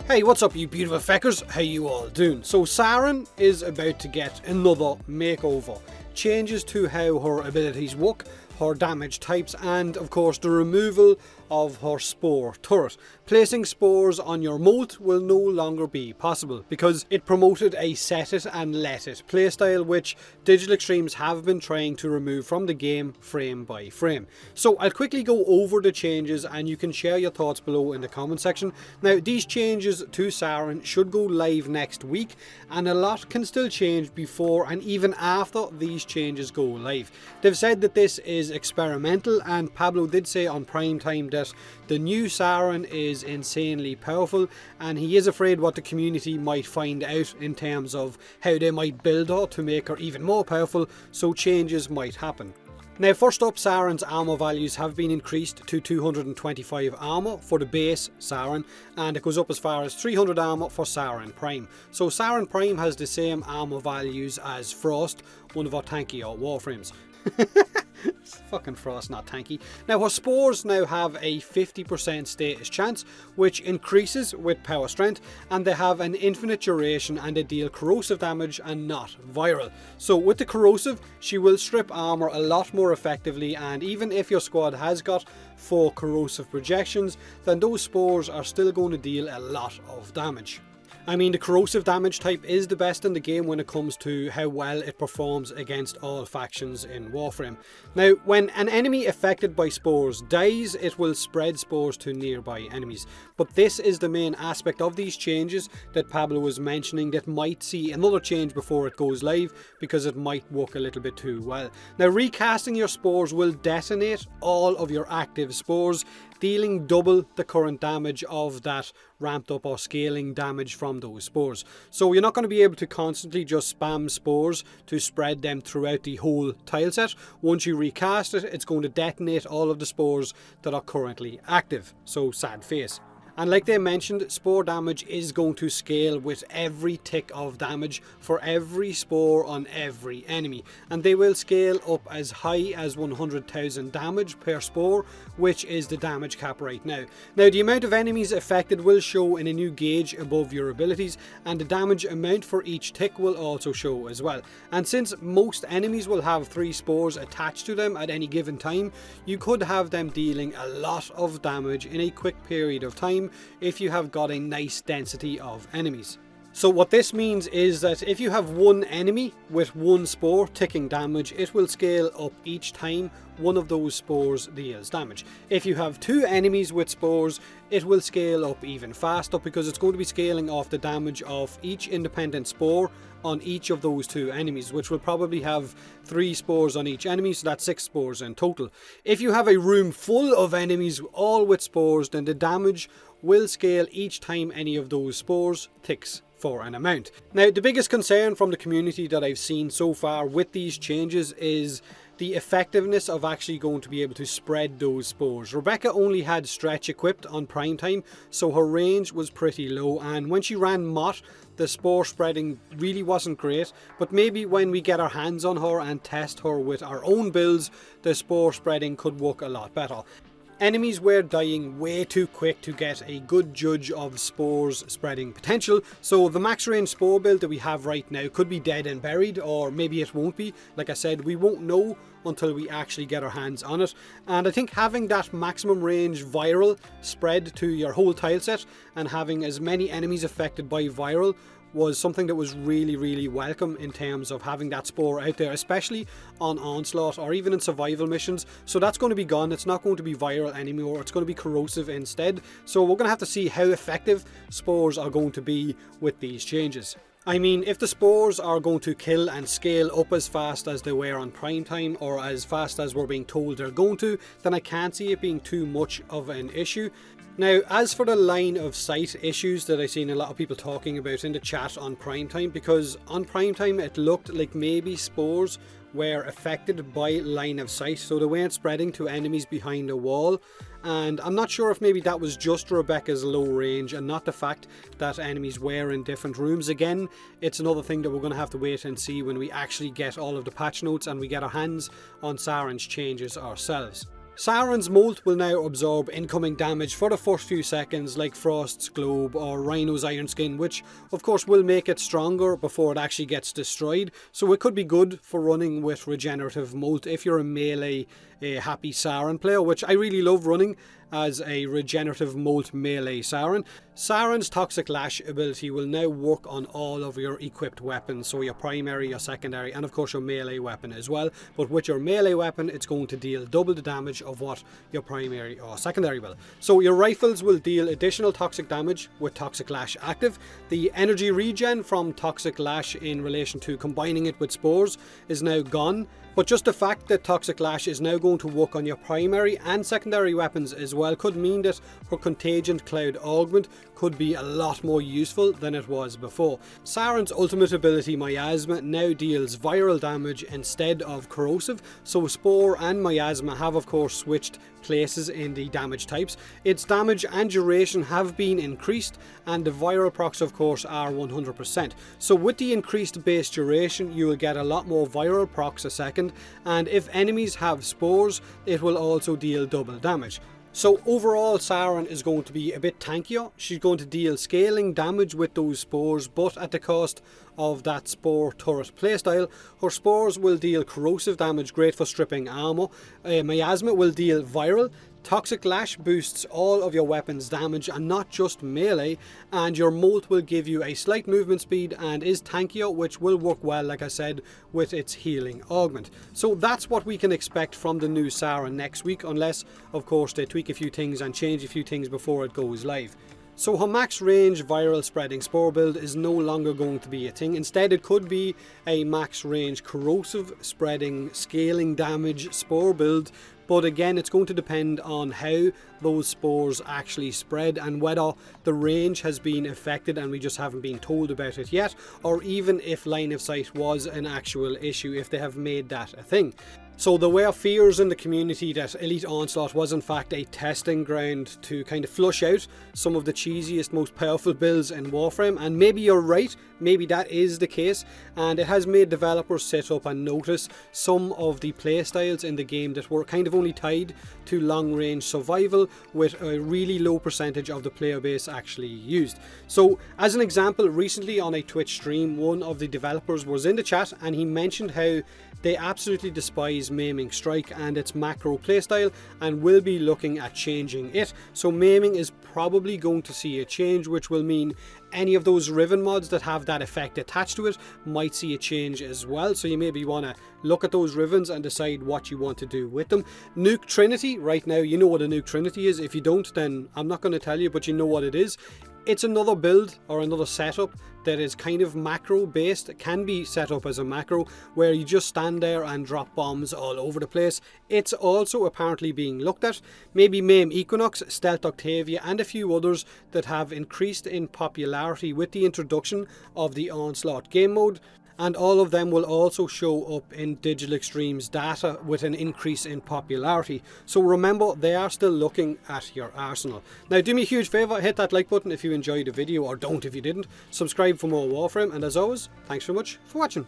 Hey, what's up you beautiful feckers? How you all doing? So Saryn is about to get another makeover. Changes to how her abilities work, her damage types, and of course the removal of her Spore turret. Placing spores on your Molt will no longer be possible because it promoted a set it and let it playstyle which Digital Extremes have been trying to remove from the game frame by frame. So I'll quickly go over the changes and you can share your thoughts below in the comment section. Now these changes to Saryn should go live next week, and a lot can still change before and even after these changes go live. They've said that this is experimental, and Pablo did say on prime time that the new Saryn is insanely powerful and he is afraid what the community might find out in terms of how they might build her to make her even more powerful, so changes might happen. Now first up, Saryn's armor values have been increased to 225 armor for the base Saryn, and it goes up as far as 300 armor for Saryn Prime. So Saryn Prime has the same armor values as Frost, one of our tankier Warframes. Fucking Frost, not tanky. Now her spores now have a 50% status chance, which increases with power strength, and they have an infinite duration and they deal corrosive damage and not viral. So with the corrosive, she will strip armor a lot more effectively, and even if your squad has got 4 corrosive projections, then those spores are still going to deal a lot of damage. I mean, the corrosive damage type is the best in the game when it comes to how well it performs against all factions in Warframe. Now, when an enemy affected by spores dies, it will spread spores to nearby enemies. But this is the main aspect of these changes that Pablo was mentioning that might see another change before it goes live, because it might work a little bit too well. Now, recasting your spores will detonate all of your active spores, dealing double the current damage of that ramped up or scaling damage from those spores. So you're not going to be able to constantly just spam spores to spread them throughout the whole tileset. Once you recast it, it's going to detonate all of the spores that are currently active. So sad face. And like they mentioned, spore damage is going to scale with every tick of damage for every spore on every enemy. And they will scale up as high as 100,000 damage per spore, which is the damage cap right now. Now the amount of enemies affected will show in a new gauge above your abilities, and the damage amount for each tick will also show as well. And since most enemies will have 3 spores attached to them at any given time, you could have them dealing a lot of damage in a quick period of time if you have got a nice density of enemies. So what this means is that if you have one enemy with 1 spore ticking damage, it will scale up each time one of those spores deals damage. If you have 2 enemies with spores, it will scale up even faster because it's going to be scaling off the damage of each independent spore on each of those 2 enemies, which will probably have 3 spores on each enemy, so that's 6 spores in total. If you have a room full of enemies all with spores, then the damage will scale each time any of those spores ticks for an amount. Now the biggest concern from the community that I've seen so far with these changes is the effectiveness of actually going to be able to spread those spores. Rebecca only had stretch equipped on prime time, so her range was pretty low, and when she ran Mott, the spore spreading really wasn't great, but maybe when we get our hands on her and test her with our own builds, the spore spreading could work a lot better. Enemies were dying way too quick to get a good judge of Spore's spreading potential, so the max range Spore build that we have right now could be dead and buried, or maybe it won't be. Like I said, we won't know until we actually get our hands on it, and I think having that maximum range viral spread to your whole tileset and having as many enemies affected by viral was something that was really welcome in terms of having that Spore out there, especially on Onslaught or even in survival missions. So that's going to be gone. It's not going to be viral anymore. It's going to be corrosive instead. So we're going to have to see how effective spores are going to be with these changes. I mean, if the spores are going to kill and scale up as fast as they were on prime time, or as fast as we're being told they're going to, then I can't see it being too much of an issue. Now, as for the line of sight issues that I've seen a lot of people talking about in the chat on prime time, because on prime time it looked like maybe spores were affected by line of sight, so they weren't spreading to enemies behind a wall, and I'm not sure if maybe that was just Rebecca's low range and not the fact that enemies were in different rooms. Again, it's another thing that we're going to have to wait and see when we actually get all of the patch notes and we get our hands on Saryn's changes ourselves. Saryn's Molt will now absorb incoming damage for the first few seconds, like Frost's Globe or Rhino's Iron Skin, which of course will make it stronger before it actually gets destroyed. So it could be good for running with regenerative Molt if you're a melee happy Saryn player, which I really love running as a regenerative Molt melee Saryn. Saryn's Toxic Lash ability will now work on all of your equipped weapons, so your primary, your secondary, and of course your melee weapon as well. But with your melee weapon, it's going to deal double the damage of what your primary or secondary will. So your rifles will deal additional toxic damage with Toxic Lash active. The energy regen from Toxic Lash in relation to combining it with Spores is now gone. But just the fact that Toxic Lash is now going to work on your primary and secondary weapons as well could mean that her Contagion Cloud Augment could be a lot more useful than it was before. Saryn's ultimate ability Miasma now deals viral damage instead of corrosive, so Spore and Miasma have of course switched places in the damage types. Its damage and duration have been increased, and the viral procs of course are 100%. So with the increased base duration, you will get a lot more viral procs a second, and if enemies have Spores, it will also deal double damage. So overall, Saryn is going to be a bit tankier. She's going to deal scaling damage with those Spores, but at the cost of that Spore turret playstyle. Her Spores will deal corrosive damage, great for stripping armor. Miasma will deal viral. Toxic Lash boosts all of your weapons damage and not just melee, and your Molt will give you a slight movement speed and is tankier, which will work well, like I said, with its healing augment. So that's what we can expect from the new Saryn next week, unless of course they tweak a few things and change a few things before it goes live. So her max range viral spreading Spore build is no longer going to be a thing. Instead, it could be a max range corrosive spreading scaling damage Spore build. But again, it's going to depend on how those Spores actually spread and whether the range has been affected and we just haven't been told about it yet, or even if line of sight was an actual issue, if they have made that a thing. So there were fears in the community that Elite Onslaught was in fact a testing ground to kind of flush out some of the cheesiest, most powerful builds in Warframe, and maybe you're right, maybe that is the case, and it has made developers sit up and notice some of the playstyles in the game that were kind of only tied to long range survival, with a really low percentage of the player base actually used. So as an example, recently on a Twitch stream, one of the developers was in the chat and he mentioned how they absolutely despise Maiming Strike and its macro playstyle and will be looking at changing it. So Maiming is probably going to see a change, which will mean any of those Riven mods that have that effect attached to it might see a change as well. So you maybe want to look at those Rivens and decide what you want to do with them. Nuke Trinity, right now you know what a Nuke Trinity is. If you don't, then I'm not going to tell you, but you know what it is. It's another build or another setup that is kind of macro based. It can be set up as a macro where you just stand there and drop bombs all over the place. It's also apparently being looked at. Maybe Maim Equinox, Stealth Octavia and a few others that have increased in popularity with the introduction of the Onslaught game mode. And all of them will also show up in Digital Extreme's data with an increase in popularity. So remember, they are still looking at your arsenal. Now do me a huge favour, hit that like button if you enjoyed the video, or don't if you didn't. Subscribe for more Warframe, and as always, thanks very much for watching.